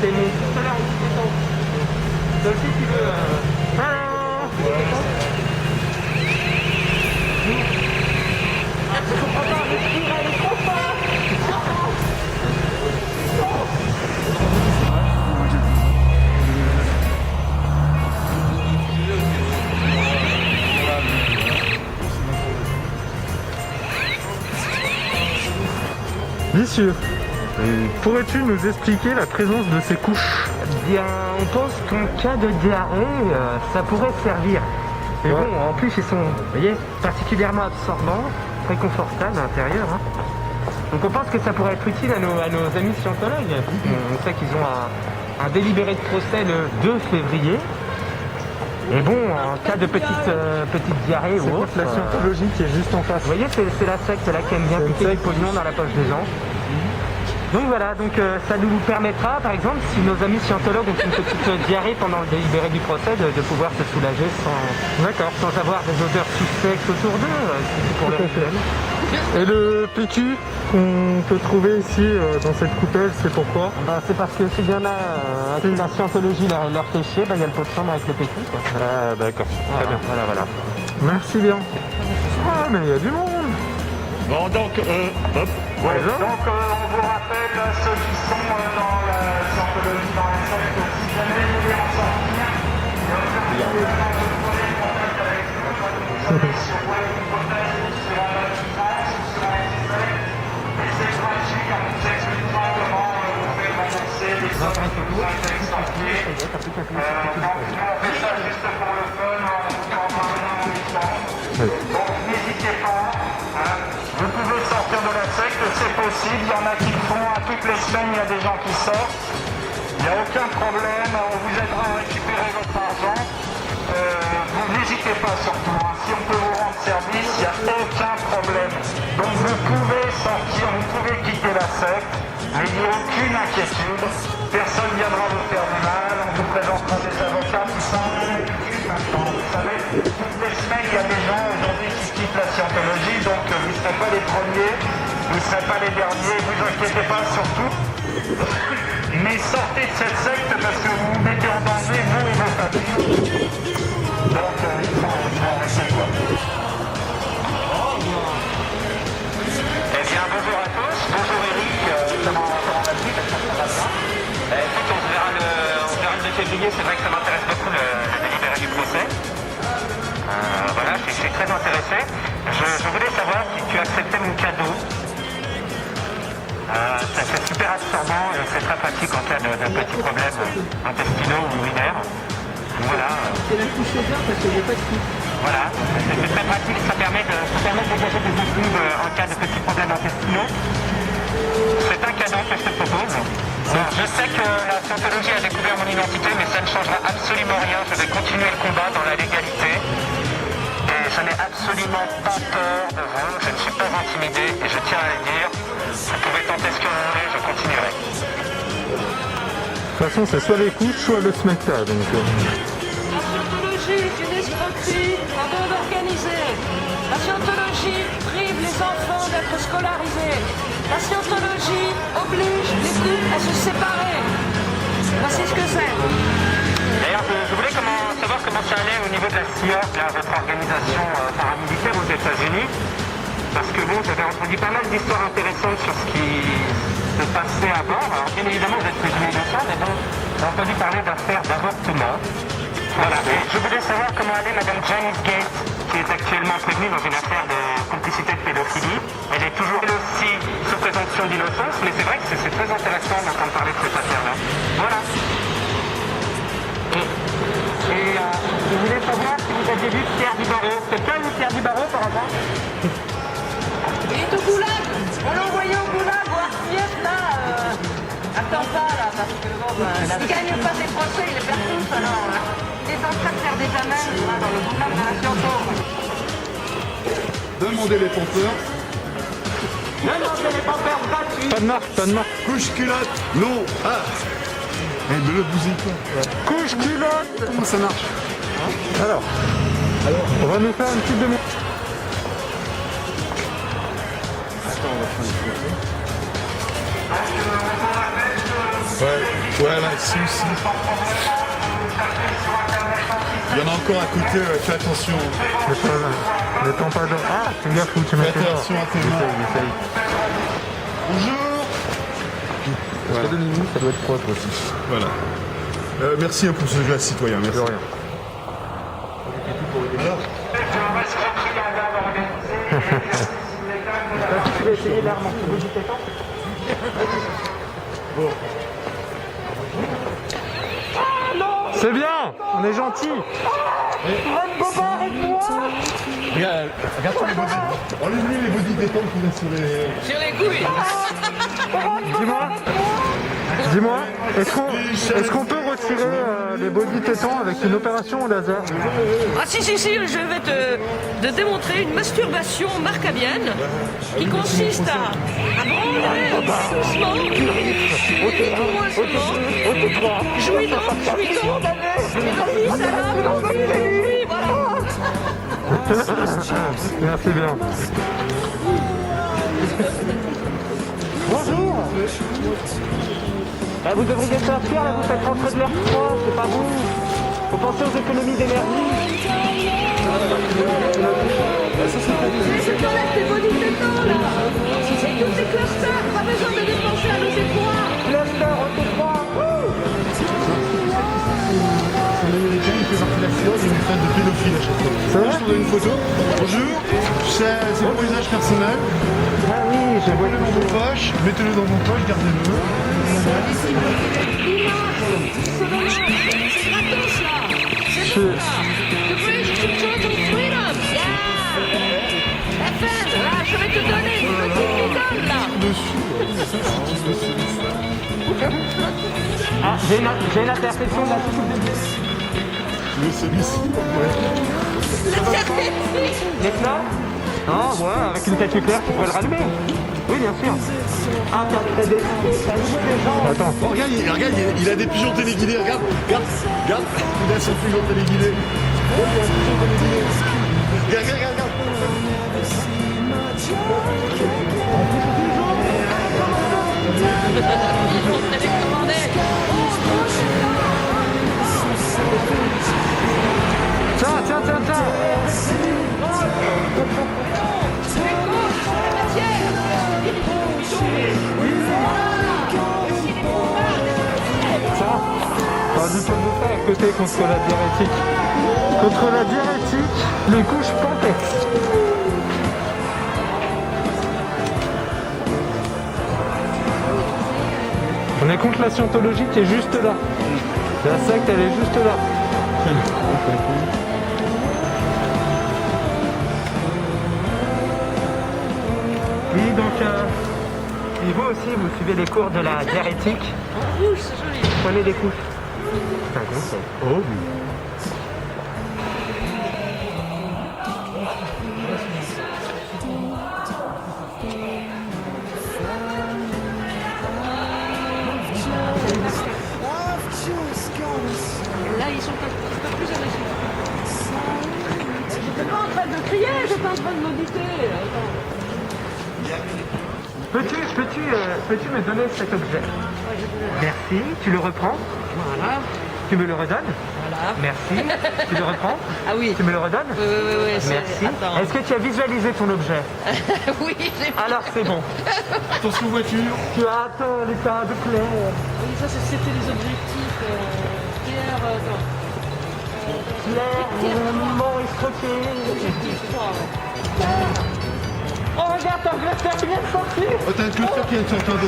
C'est nous. Sophie, tu veux... Monsieur, pourrais-tu nous expliquer la présence de ces couches? Bien, on pense qu'en cas de diarrhée, ça pourrait servir. Mais bon, en plus, ils sont, vous voyez, particulièrement absorbants, très confortables à l'intérieur. Hein. Donc on pense que ça pourrait être utile à nos amis scientologues. On sait qu'ils ont un délibéré de procès le 2 février. Et bon, en cas de petite diarrhée ou autre... La scientologie qui est juste en face. Vous voyez, c'est la secte là qui aime bien piquer du pognon dans la poche des gens. Donc voilà, ça nous permettra, par exemple, si nos amis scientologues ont une petite diarrhée pendant le délibéré du procès, de pouvoir se soulager sans avoir des odeurs suspectes autour d'eux, pour le rituel. Et le PQ qu'on peut trouver ici dans cette coupelle, c'est pourquoi? C'est parce que s'il y en a à qui la scientologie leur fait chier, il y a le pot de chambre avec le PQ. Quoi. Ah d'accord, très bien. Voilà. Merci bien. Ah mais il y a du monde. Bon donc, hop. Ouais, donc on vous rappelle ceux qui sont dans la scientologie, dans la secte, si jamais vous voulez en sortir, il y a aucun problème de prenez contact avec nous sur web, hypothèse, sur un message, sur un essai, et c'est gratuit, on vous expliquera comment vous pouvez rembourser des sommes que vous avez sorties. Donc nous on fait ça juste pour le fun, on vous en parle en même temps. Donc n'hésitez pas. Vous pouvez sortir de la secte, c'est possible, il y en a qui le font, à toutes les semaines il y a des gens qui sortent, il n'y a aucun problème, on vous aidera à récupérer votre argent, vous n'hésitez pas surtout, hein. Si on peut vous rendre service, il n'y a aucun problème. Donc vous pouvez sortir, vous pouvez quitter la secte, mais il n'y a aucune inquiétude, personne ne viendra vous faire du mal, on vous présentera des avocats qui sont maintenant, vous savez, toutes les semaines il y a des gens aujourd'hui qui quittent la scientologie, donc vous ne serez pas les premiers, vous ne serez pas les derniers, vous inquiétez pas surtout. Mais sortez de cette secte parce que vous vous mettez en danger, vous et vos familles. Donc il faut arrêter quoi. Eh bien bonjour à tous, bonjour Eric, comment va t parce que ça va bien. Écoute, on verra le 2 février, c'est vrai que ça m'intéresse beaucoup le délibéré du procès. Voilà, je suis très intéressé. Je voulais savoir si tu acceptais mon cadeau. C'est super absorbant et c'est très pratique en cas de petits problèmes intestinaux ou urinaires. Voilà. C'est la couche vert parce qu'il n'y a pas de couche. Voilà, c'est très pratique, ça permet de dégager des équilibres en cas de petits problèmes intestinaux. C'est un cadeau que je te propose. Alors, je sais que la scientologie a découvert mon identité, mais ça ne changera absolument rien. Je vais continuer le combat dans la légalité. Et je n'ai absolument pas peur de vous, je ne suis pas intimidé et je tiens à le dire. Vous pouvez tenter ce que vous voulez, je continuerai. De toute façon, c'est soit les couches, soit le smecta. Donc, La scientologie est une escroquerie, un monde organisé. La scientologie prive les enfants d'être scolarisés. La scientologie oblige les couples à se séparer. Voici ce que c'est. D'ailleurs, je voulais savoir comment ça allait au niveau de la CIA, votre organisation paramilitaire aux États-Unis. Parce que bon, j'avais entendu pas mal d'histoires intéressantes sur ce qui se passait à bord. Alors bien évidemment, vous êtes présumé innocent, mais bon, j'ai entendu parler d'affaires d'avortement. Voilà, et je voulais savoir comment allait Madame Janice Gates, qui est actuellement prévenue dans une affaire de complicité de pédophilie. Elle est toujours elle aussi sous présomption d'innocence, mais c'est vrai que c'est très intéressant d'entendre parler de cette affaire-là. Voilà. Et je voulais savoir si vous aviez vu Pierre Dubarreau. Quelqu'un a vu Pierre Dubarreau par hasard? Il est au goulag. On l'a envoyé au goulag voir Kiev là. Attends pas là, parce que bon, il gagne pas des procès, il est perdu alors. Il est en train de faire des amènes là, dans le goulag de la Sciento. Demandez les pompeurs. Demandez les pampers gratuits. pas de marque, pas de marque. Couche culotte. Non. Ah. Eh, mais le bousille quoi. Couche culotte. Comment ça marche? Alors, On va nous faire une petite démo. Ouais, là, ici aussi. Il y en a encore à côté, fais attention. Ne tends pas d'or. Ah, fais gaffe où tu mets Fais tes attention à tes mains. Essaye. Bonjour. Ça donne une minute, ça doit être proche aussi. Voilà. Merci pour ce geste citoyen, merci. De rien. Alors, Tu veux essayer l'arme anti-bodytétan? C'est bien, on est gentil. regarde sur les body. Enlève-lui les body détentes qu'il a sur les... Sur les couilles. Dis-moi, est-ce qu'on peut retirer les body tétans avec une opération au laser? Ah si, je vais te démontrer une masturbation marcabienne qui consiste à branler doucement, jouissant, voilà. Merci bien. Bonjour. Vous devriez sortir, là, vous faites rentrer de l'air froid, c'est pas bon. Faut penser aux économies d'énergie. C'est qu'on a tes body tétans là. C'est tous ces clusters, pas besoin de dépenser à nos étoiles. Cluster, auto-froid. Un américain, il fait partie de la CIA, il me traite de pédophile à chaque fois. C'est vrai? Je te donne une photo. Bonjour, c'est mon usage personnel. Ah oui, je vois. Mettez-le dans vos poches, mettez-le dans vos poches, gardez-le. C'est gratos là. C'est bon là. The British Church of Freedom. Yeah. FN, là, je vais te donner une petite bidonne là. Ah, j'ai une intersection de la soupe de blé. Le celui-ci. N'est-ce pas? Non, ouais, avec une tête nucléaire, tu pourrais le rallumer. Oui, bien sûr. Ah, t'as des gens. Attends. Oh, regarde, il a des pigeons téléguidés, regarde. Il a son pigeon téléguidé. Regarde. Tiens. Pas du tout de ça à côté contre la diurétique. Contre la diurétique, les couches Pantex. On est contre la scientologie qui est juste là. La secte, elle est juste là. Oui, donc, et vous aussi, vous suivez les cours de la diurétique. En rouge, c'est joli. Prenez des couches. C'est un conseil. Oh oui. Là, ils sont un petit peu plus agressifs. J'étais pas en train de crier, j'étais en train de m'auditer. Peux-tu me donner cet objet? Merci. Tu le reprends? Voilà. Tu me le redonnes? Voilà. Merci. Tu le reprends? Ah oui. Tu me le redonnes? Oui. Merci. Attends. Est-ce que tu as visualisé ton objet? Oui, j'ai... Alors c'est bon. Attention voiture. Tu as atteint l'état de clair. Oui, ça, c'était les objectifs. Pierre, attends. Clair, mouvement escroqué. Objectif 3. Oh regarde, t'as un cluster qui vient de sortir. Oh, t'as un cluster qui est en train de...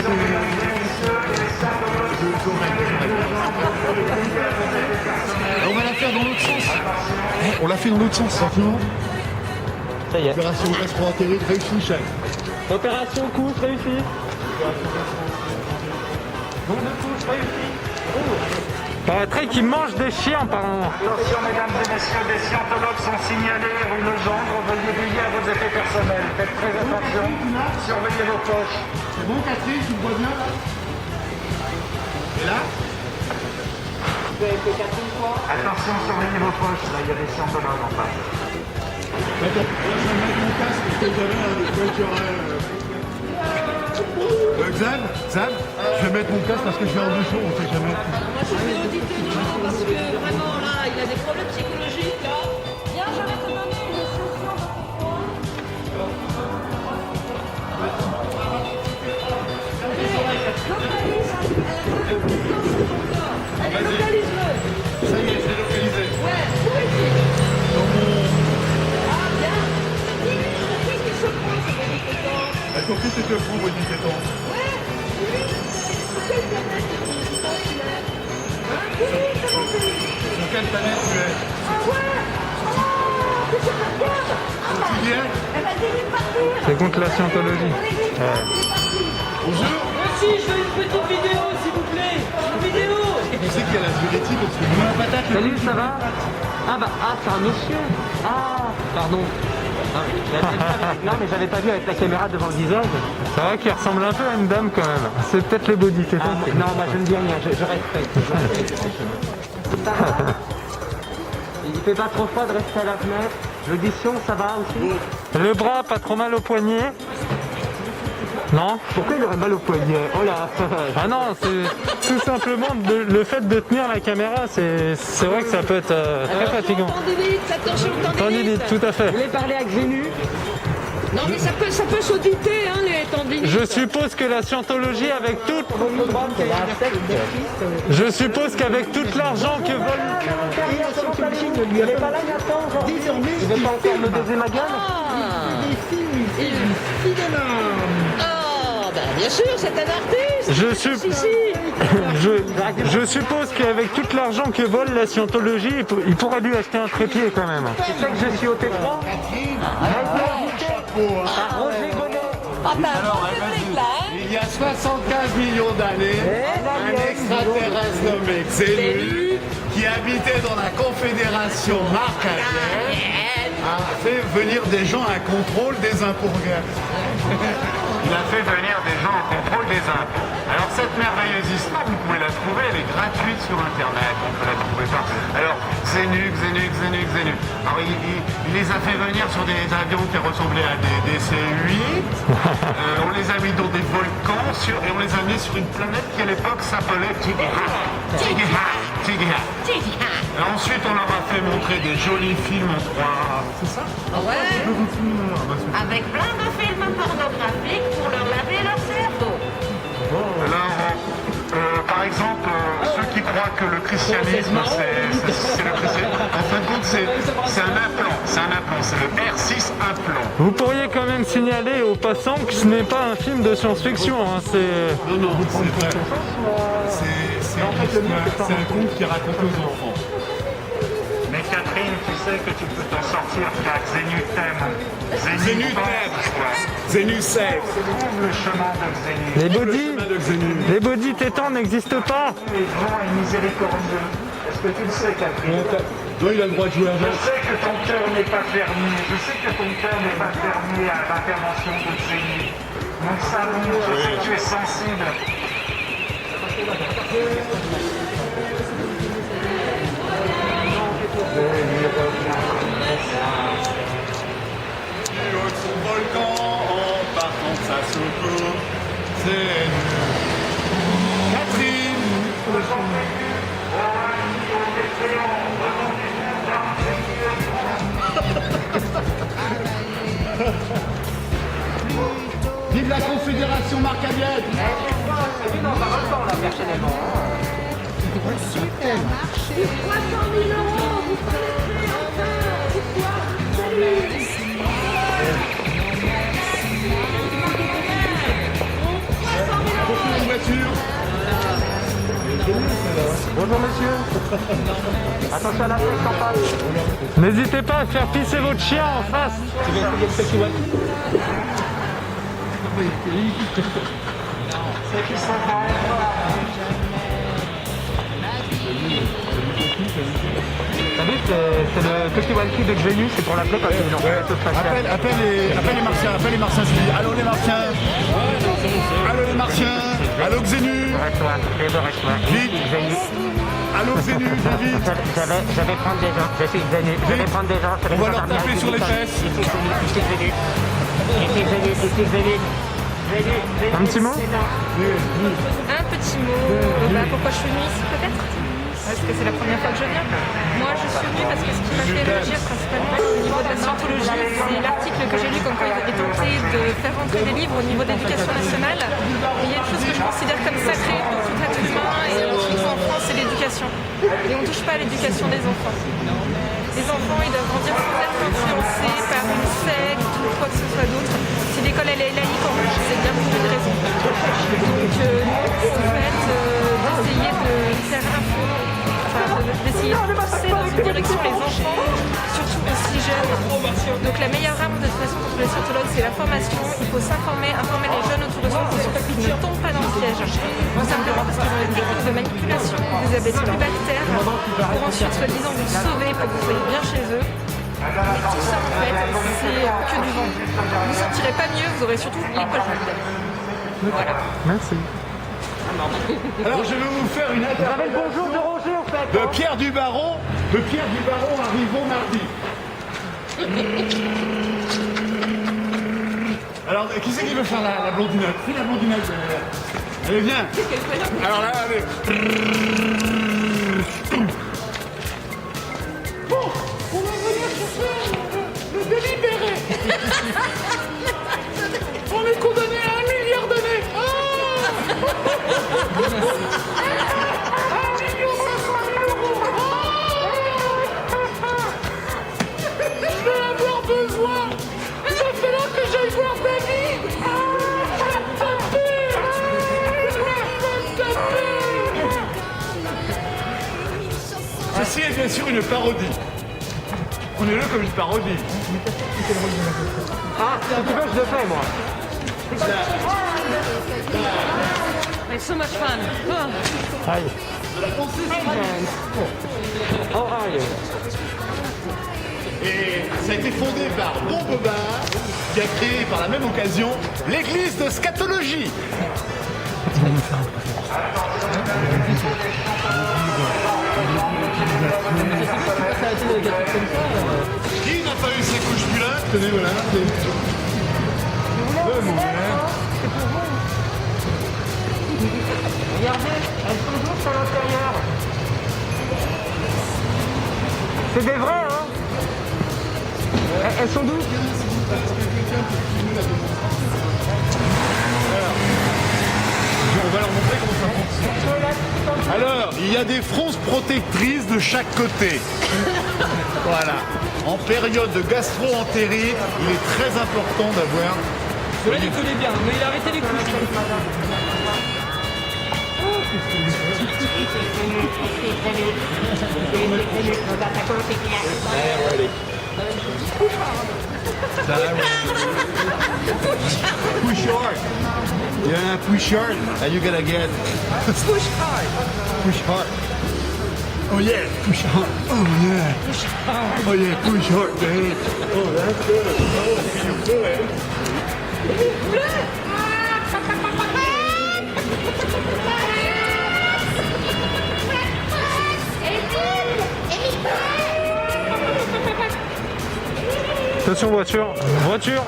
On va la faire dans l'autre sens. On l'a fait dans l'autre sens, maintenant. Ça y est. Opération passeport atterri, réussi, chef. Opération couche réussie. Nombre de couches réussi. Paraîtrait qu'ils mangent des chiens par moment. Attention, mesdames et messieurs, des scientologues sont signalés rue Legendre. Veuillez veiller à vos effets personnels. Faites très attention. Surveillez vos poches. C'est bon, Catherine, tu me vois bien, là? Et là? Attention, surveillez vos poches. Là, il y a des scientologues en face. Attends, je vais mettre mon casque parce que j'avais un école qui aurait... Xav, je vais mettre mon casque parce que je vais en dessous, on sait jamais. Moi, je vais auditer Nico parce que vraiment, là, il a des problèmes psychologiques, là. Viens, je vais te donner une session de Allez, localise-le. Ça y est, je l'ai localisé. Ouais, où est-il? Dans mon... Ah, bien. Qu'est-ce qu'il se prend, ce petit pétant? Elle compris c'est le fou, Bonnie Pétan. Ouais, lui, sur quelle planète il est? Hein? Oui, comment c'est? Sur quelle planète tu es? Ah ouais? Ah, c'est sur la Terre. Ah bah, Tu y es? eh ben, dis-lui de partir. C'est contre la scientologie. Bonjour. Merci, je veux une petite vidéo, s'il vous plaît. Une vidéo. Tu sais qu'il y a la Zuretti parce que moi, patate. Salut, ça va? Ah bah, c'est un monsieur. Ah, pardon. Ah, non, mais j'avais pas vu avec la caméra devant le visage. C'est vrai qu'il ressemble un peu à une dame quand même. C'est peut-être les body Ah, non, bah je ne dis rien, je respecte. Ça va? Il fait pas trop froid de rester à la fenêtre. L'audition, ça va aussi? Le bras, pas trop mal au poignet? Non? Pourquoi il aurait mal au poignet? Oh là. Ah non, c'est tout simplement le fait de tenir la caméra, c'est vrai que ça peut être très fatigant. Attention, Tendinite, tout à fait. Vous voulez parler à Xenu? Non, mais ça peut s'auditer, hein, les tendinites. Je suppose que la scientologie avec toute... Je suppose qu'avec tout l'argent que vole... Il n'est pas là, Nathan, aujourd'hui? Il veut pas encore me baiser ma gueule? Ah, bah bien sûr, c'est un artiste. Je suppose qu'avec tout l'argent que vole la scientologie, il pourrait lui acheter un trépied quand même. Tu sais que je suis au T3? Roger Bonnet. Ah, t'as un bon public, là, hein. Il y a 75 millions d'années, un extraterrestre nommé Xenu, qui habitait dans la confédération marcadienne, a fait venir des gens à contrôle des impôts. Il a fait venir des gens au contrôle des impôts. Alors cette merveilleuse histoire, vous pouvez la trouver, elle est gratuite sur internet, on peut la trouver pas. Alors Xenu. Alors il les a fait venir sur des avions qui ressemblaient à des C-8. On les a mis dans des volcans et on les a mis sur une planète qui à l'époque s'appelait Tigiha. Et ensuite on leur a fait montrer des jolis films en 3. C'est ça? Ouais. Avec plein de films pornographiques pour leur laver leur cerveau. Alors, par exemple, ceux qui croient que le christianisme, c'est le christianisme, en fin de compte, c'est un implant. C'est un implant, c'est le R6 implant. Vous pourriez quand même signaler aux passants que ce n'est pas un film de science-fiction. Hein, Non, c'est vrai. C'est un conte qui raconte aux enfants. Mais Catherine, tu sais que tu peux t'en sortir car Xenu t'aime. Xenu Xenu sait. Trouve le chemin de Xenu. les bodys tétans n'existent pas. Il est grand et miséricordieux. Est-ce que tu le sais, Catherine? Non, il a le droit de jouer à Je sais que ton cœur n'est pas fermé. Je sais que ton cœur n'est pas fermé à l'intervention de Xenu. Nous le savons, je sais que tu es sensible. son volcan en partant de sa secours. C'est Catherine. Vive la Confédération marcadienne. Lui, non, pas le temps, là, personnellement. 300 000 €, vous prenez enfin. Pourquoi? Une voiture. Bonjour, monsieur. Attention à la fête en face. N'hésitez pas à faire pisser votre chien en face. T'as vu, c'est le petit walkie de Xenu, c'est pour l'appeler quand il est en fait spatial. Appelle les Martiens, je dis allô les Martiens. Allô les Martiens. Allô Xenu. Reste-toi, reste-toi. Vite. Xenu. Allô, Zénu, vite. Je vais prendre des gens. Je suis Zénu. Je vais prendre des gens. On va leur taper sur les fesses. Un petit mot? Un petit mot. Pourquoi je suis venue ici peut-être? Parce que c'est la première fois que je viens. Moi je suis venue parce que ce qui m'a fait réagir principalement au niveau de la scientologie, c'est l'article que j'ai lu comme quoi ils avaient tenté de faire rentrer des livres au niveau de l'éducation nationale. Mais il y a une chose que je considère comme sacrée pour tout être humain et surtout en France, c'est l'éducation. Et on ne touche pas à l'éducation des enfants. Les enfants, ils doivent grandir sans être influencés par une secte ou quoi que ce soit d'autre. Si l'école elle est laïque en plus, c'est bien pour une raison. Donc en fait, d'essayer de faire d'essayer de pousser dans une direction les enfants, surtout aussi jeunes. Donc la meilleure arme de toute façon contre les scientologues, c'est la formation. Il faut s'informer, informer les jeunes autour de soi pour surtout qu'ils ne tombent pas dans le piège. Tout simplement parce qu'ils ont une technique de manipulation, vous avez des bactères pour ensuite soi-disant vous sauver pour que vous soyez bien chez eux. Mais tout ça en fait, c'est que du vent. Vous ne sentirez pas mieux, vous aurez surtout les poils vides. Voilà. Merci. Alors, je vais vous faire une interprétation Bonjour de Roger en fait. de Pierre Dubaron. De Pierre Dubaron arrivons mardi. Alors, qui c'est qui veut faire la blondinette? Fais la blondinette. Allez, viens. Alors là, allez. Bon, on va venir chercher le délibéré. On est condamné à 1 milliard d'années. Oh 1 500 000 euros. Je vais avoir besoin. Il va falloir que j'aille voir David. Ceci est bien sûr une parodie. Prenez-le comme une parodie. Ah, si tu veux, je le fais moi. It's so much fun. Aïe. How are you? Et ça a été fondé par Don Bobard, qui a créé par la même occasion l'église de scatologie. Qui n'a pas eu sa couche culotte? Tenez, voilà. Regardez, elles sont douces à l'intérieur. C'est des vrais, hein? Elles sont douces. On va leur montrer comment ça fonctionne. Alors, il y a des fronces protectrices de chaque côté. Voilà. En période de gastro-entérite, il est très important d'avoir... Cela il connaît bien, mais il a arrêté les couches. Push hard. Yeah, push hard. And you gotta get... Push hard. Push hard. Oh yeah, push hard. Oh yeah. Push hard. Oh yeah, push hard, babe. Oh, that's good. Oh, you do it. Attention voiture. Voiture.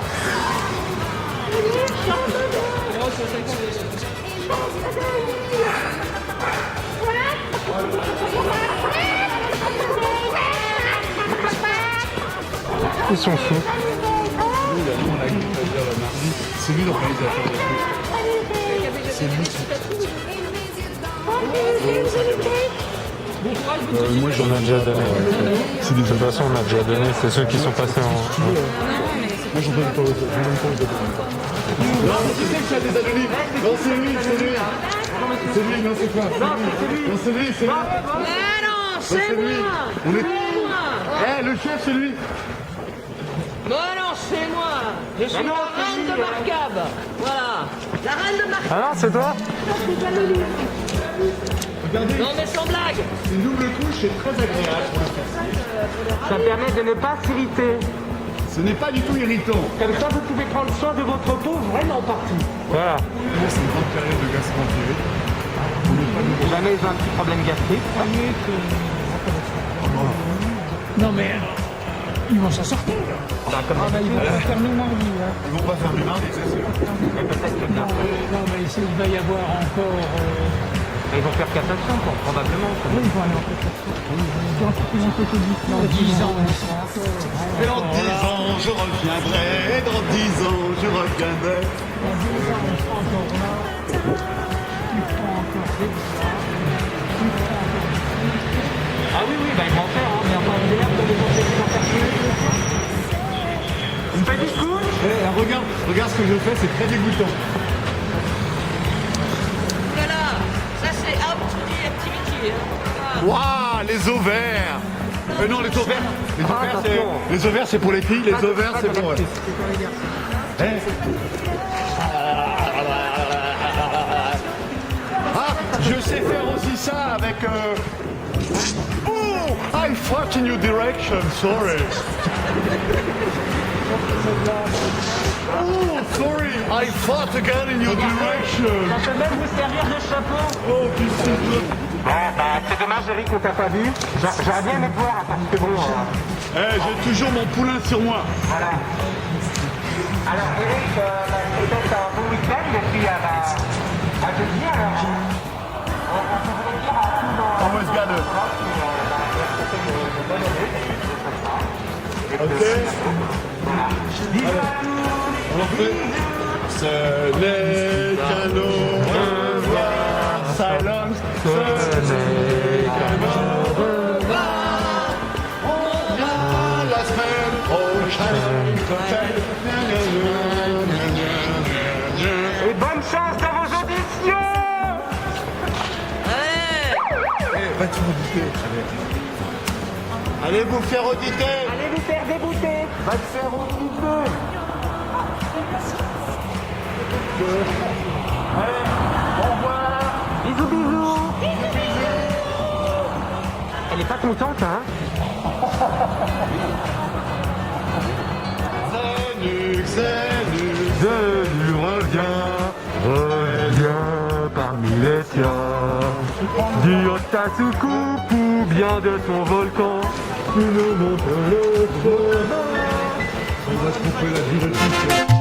Ils sont fous. C'est lui l'organisateur de truc. C'est lui Moi j'en ai déjà donné. De toute façon on a déjà donné, c'est ceux qui sont passés en... Moi j'en donne pas aux autres. Non, tu sais que tu as des anonymes. Non, c'est lui, c'est lui. C'est lui, non, c'est quoi? Non, c'est lui, c'est lui. Mais non, c'est lui. On est... Eh, le chef, c'est lui. Non, non, c'est moi. Je suis la reine de Marcab. Voilà. La reine de Marcab. Ah non, c'est toi? Regardez, Non, mais sans blague. une double couche, c'est très agréable pour le faire. Ça permet de ne pas s'irriter. Ce n'est pas du tout irritant. Comme ça, vous pouvez prendre soin de votre peau vraiment partout. Voilà. C'est une grande période de gastro-entérite. Jamais ils ont un petit problème gastrique. Non mais ils vont s'en sortir. Bah, comme Ah bah ils vont pas faire le mardi. Hein. Ils vont pas faire du mardi, c'est sûr. mais peut-être que Non mais il va y avoir encore... ils vont faire cassation, probablement. Oui, ils vont aller en cassation. Ils vont sauter du dans 10 ans, ils seront encore... Et dans 10 ans, je reviendrai. Et dans 10 ans, je reviendrai. Dans 10 ans, ils seront encore là. Ils feront encore des plats. Ah oui, oui, bah ils vont en faire, hein, mais enfin, c'est là que les conseillers vont faire chier. Une petite couche. Regarde ce que je fais, c'est très dégoûtant. Voilà, ça c'est out to the activity. Hein. Waouh, les ovaires. Non, les ovaires. attention. Les ovaires, c'est pour les filles. Les ovaires, c'est pour... Ah, je sais faire aussi ça avec... Oh, I fought in your direction, sorry. Oh, sorry, I fought again in your direction. Ça peut même vous servir de chapeau. Oh, putain. C'est dommage, Eric, qu'on t'a pas vu. J'aurais bien aimé te voir, parce que bon... J'ai toujours mon poulain sur moi. Voilà. Alors, Eric, peut-être un bon week-end, et puis à jeudi, alors. On voudrait dire à tous nos... Almost got it. Ok. Bisous à tous. On fait. Ce n'est qu'un au revoir. Silence. Ce n'est qu'un au revoir. On vient la semaine prochaine. Et bonne chance dans vos auditions. Va te auditer. Allez vous faire auditer. Allez vous faire débouter. Va te faire auditer. Allez, au revoir. Bisous, bisous. Elle est pas contente, hein. Salut, salut. Salut, reviens parmi les tiens. Du haut de ta soucoupe ou bien de ton volcan, tu nous montres le chemin. On va couper la direction.